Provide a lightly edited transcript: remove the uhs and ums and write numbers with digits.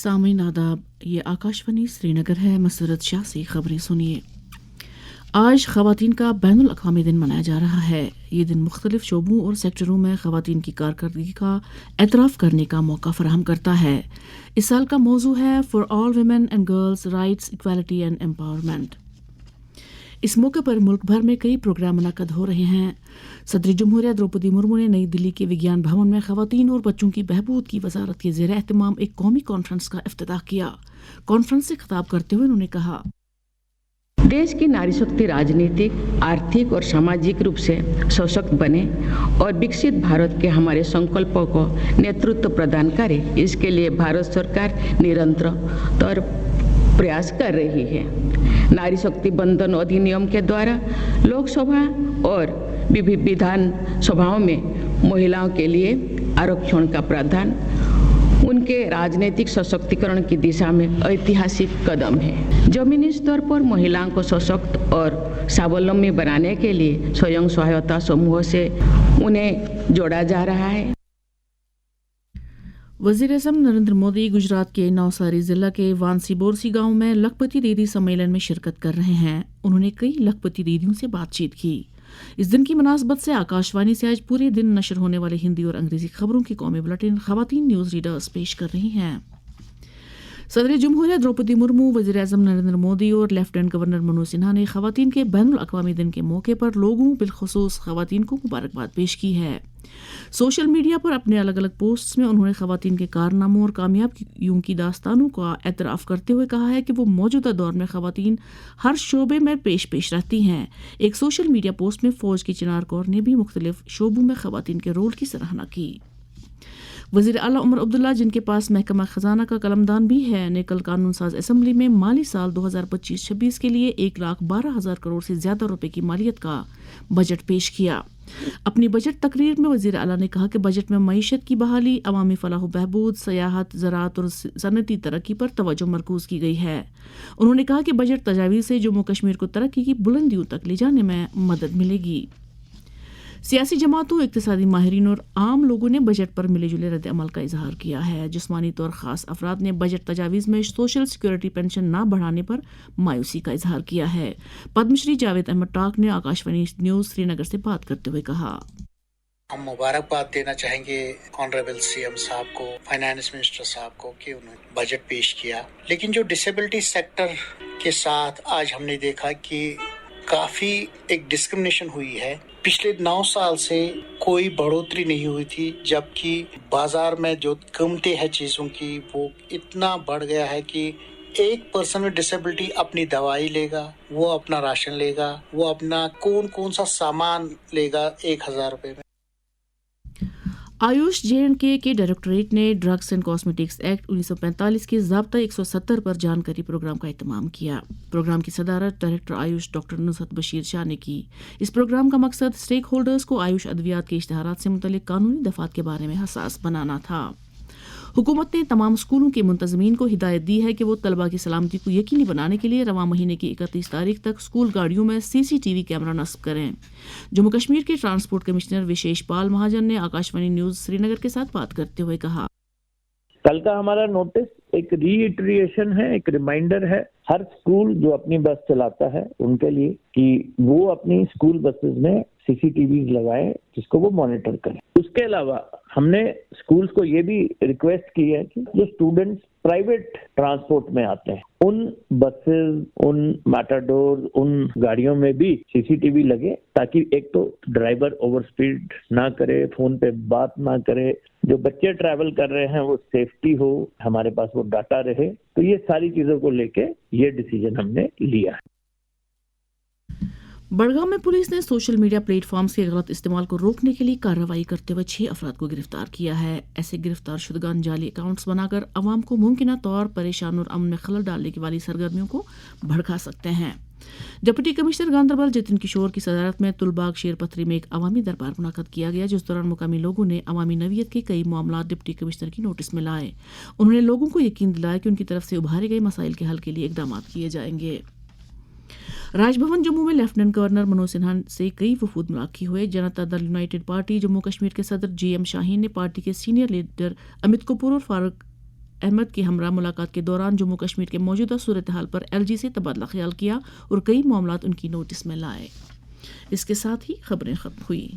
सामीन आदाब, ये आकाशवाणी श्रीनगर है। मसरत शाह से खबरें सुनिए। आज ख़वातीन का बैनुल अक़वामी दिन मनाया जा रहा है। ये दिन मुख्तलिफ शोबों और सेक्टरों में ख़वातीन की कारकर्दगी का एतराफ़ करने का मौका फराहम करता है। इस साल का मौजू है for all women and girls rights, equality and empowerment. इस मौके पर मुल्क भर में कई प्रोग्राम मुनक़द हो रहे हैं। सदर जमहूरिया द्रौपदी मुर्मू ने नई दिल्ली के विज्ञान भवन में ख़वातीन और बच्चों की बहबूद की वजारत के ज़ेर एहतमाम एक कौमी कॉन्फ्रेंस का इफ्तिताह किया। कॉन्फ्रेंस से खिताब करते हुए उन्होंने कहा, देश की नारी शक्ति राजनीतिक, आर्थिक और सामाजिक रूप से सशक्त बने और विकसित भारत के हमारे संकल्पों को नेतृत्व प्रदान करे, इसके लिए भारत सरकार निरंतर प्रयास कर रही है। नारी शक्ति बंधन अधिनियम के द्वारा लोकसभा और विधान सभाओं में महिलाओं के लिए आरक्षण का प्रावधान उनके राजनीतिक सशक्तिकरण की दिशा में ऐतिहासिक कदम है। जमीनी स्तर पर महिलाओं को सशक्त और स्वावलंबी बनाने के लिए स्वयं सहायता समूह से उन्हें जोड़ा जा रहा है। वज़ीर-ए-आज़म नरेंद्र मोदी गुजरात के नवसारी जिला के वांसी बोरसी गांव में लखपति दीदी सम्मेलन में शिरकत कर रहे हैं। उन्होंने कई लखपति दीदियों से बातचीत की। इस दिन की मुनासबत से आकाशवाणी से आज पूरे दिन नशर होने वाले हिंदी और अंग्रेजी खबरों की कौमी बुलेटिन ख़वातीन न्यूज़ रीडर्स पेश कर रही हैं। सदर जमहूरिया द्रौपदी मुर्मू, वज़ीर-ए-आज़म नरेंद्र मोदी और लेफ्टिनेंट गवर्नर मनोज सिन्हा ने ख़वातीन के बैनुल अक़वामी दिन के मौके पर लोगों, बिलखुसूस ख़वातीन को मुबारकबाद पेश की है। सोशल मीडिया पर अपने अलग अलग पोस्ट्स में उन्होंने ख़वातीन के कारनामों और कामयाबियों की दास्तानों का एतराफ़ करते हुए कहा है कि वो मौजूदा दौर में ख़वातीन हर शोबे में पेश रहती हैं। एक सोशल मीडिया पोस्ट में फ़ौज की चिनार कौर ने भी मुख्तलिफ शोबों में ख़वातीन के रोल की सराहना की। वज़ीर आला उमर अब्दुल्ला, जिनके पास महकमा ख़जाना का कलमदान भी है, ने कल कानून साज असम्बली में माली साल 2025-26 के लिए 1,12,000 करोड़ से ज़्यादा रुपए की मालियत का बजट पेश किया। अपनी बजट तकरीर में वज़ीर आला ने कहा कि बजट में मईशत की बहाली, अवामी फलाह बहबूद, सयाहत, ज़राअत और सनती तरक्की पर तवज्जो मरकूज़ की गई है। उन्होंने कहा कि बजट तजावीज़ से जम्मू कश्मीर को तरक्की की बुलंदियों तक ले जाने में मदद मिलेगी। सियासी जमातों, इक़्तिसादी माहिरीन और आम लोगों ने बजट पर मिले जुले रद्द अमल का इजहार किया है। जिस्मानी तौर ख़ास अफराद ने बजट तजावीज़ में सोशल सिक्योरिटी पेंशन ना बढ़ाने पर मायूसी का इजहार किया है। पद्मश्री जावेद अहमद टाक ने आकाशवाणी न्यूज़ श्रीनगर से बात करते हुए कहा, हम मुबारकबाद देना चाहेंगे ऑनरेबल सीएम साहब को, फाइनेंस मिनिस्टर साहब को कि उन्होंने बजट पेश किया। लेकिन जो डिसेबिलिटी सेक्टर के साथ आज हमने देखा कि काफी एक डिस्क्रिमिनेशन हुई है। पिछले 9 साल से कोई बढ़ोतरी नहीं हुई थी, जबकि बाजार में जो कीमतें हैं चीजों की वो इतना बढ़ गया है कि एक पर्सन में डिसेबिलिटी अपनी दवाई लेगा, वो अपना राशन लेगा, वो अपना कौन सा सामान लेगा 1,000 रुपए में। आयुष J&K के डायरेक्टोरेट ने ड्रग्स एंड कॉस्मेटिक्स एक्ट 1945 के ज़ाब्ता 170 पर जानकारी प्रोग्राम का इत्माम किया। प्रोग्राम की सदारत डायरेक्टर आयुष डॉक्टर नुसरत बशीर शाह ने की। इस प्रोग्राम का मकसद स्टेक होल्डर्स को आयुष अद्वियात के इश्तहारात से मुतल्लिक कानूनी दफात के बारे में हसास बनाना था। हुकूमत ने तमाम स्कूलों के मुंतज़मीन को हिदायत दी है कि वो तलबा की सलामती को यकीनी बनाने के लिए रवां महीने की 31 तारीख तक स्कूल गाड़ियों में CCTV कैमरा नस्ब करें। जम्मू कश्मीर के ट्रांसपोर्ट कमिश्नर विशेष पाल महाजन ने आकाशवाणी न्यूज़ श्रीनगर के साथ बात करते हुए कहा, कल का हमारा नोटिस एक रीइटरेशन है, एक रिमाइंडर है हर स्कूल जो अपनी बस चलाता है उनके लिए कि वो अपनी स्कूल बसेस में CCTVs लगाएं जिसको वो मॉनिटर करें। उसके अलावा हमने स्कूल्स को ये भी रिक्वेस्ट की है कि जो स्टूडेंट्स प्राइवेट ट्रांसपोर्ट में आते हैं उन बसेस, उन मैटाडोर, उन गाड़ियों में भी CCTV लगे ताकि एक तो ड्राइवर ओवर स्पीड ना करे, फोन पे बात ना करे, जो बच्चे ट्रैवल कर रहे हैं वो सेफ्टी हो, हमारे पास वो डाटा रहे। तो ये सारी चीजों को लेके ये डिसीजन हमने लिया है। बड़गांव में पुलिस ने सोशल मीडिया प्लेटफॉर्म्स के गलत इस्तेमाल को रोकने के लिए कार्रवाई करते हुए 6 अफराद को गिरफ्तार किया है। ऐसे गिरफ्तार शुदगान जाली अकाउंट्स बनाकर अवाम को मुमकिन तौर परेशान और अमन में खलल डालने वाली सरगर्मियों को भड़का सकते हैं। डिप्टी कमिश्नर गांधरबल जतिन किशोर की सदारत में तुलबाग शेरपथरी में एक अवामी दरबार मुनक़द किया गया, जिस दौरान मुकामी लोगों ने अवामी नवीयत के कई मामला डिप्टी कमिश्नर की नोटिस में लाए। उन्होंने लोगों को यकीन दिलाया कि उनकी तरफ से उभारे गए मसाइल के हल के लिए इकदाम किए जाएंगे। राजभवन जम्मू में लेफ्टिनेंट गवर्नर मनोज सिन्हा से कई वफूद मुलाकात हुए। जनता दल यूनाइटेड पार्टी जम्मू कश्मीर के सदर JM शाहीन ने पार्टी के सीनियर लीडर अमित कपूर और फारूक احمد کے ہمراہ ملاقات کے دوران جموں کشمیر کے موجودہ صورتحال پر ایل جی سے تبادلہ خیال کیا اور کئی معاملات ان کی نوٹس میں لائے۔ اس کے ساتھ ہی خبریں ختم ہوئی۔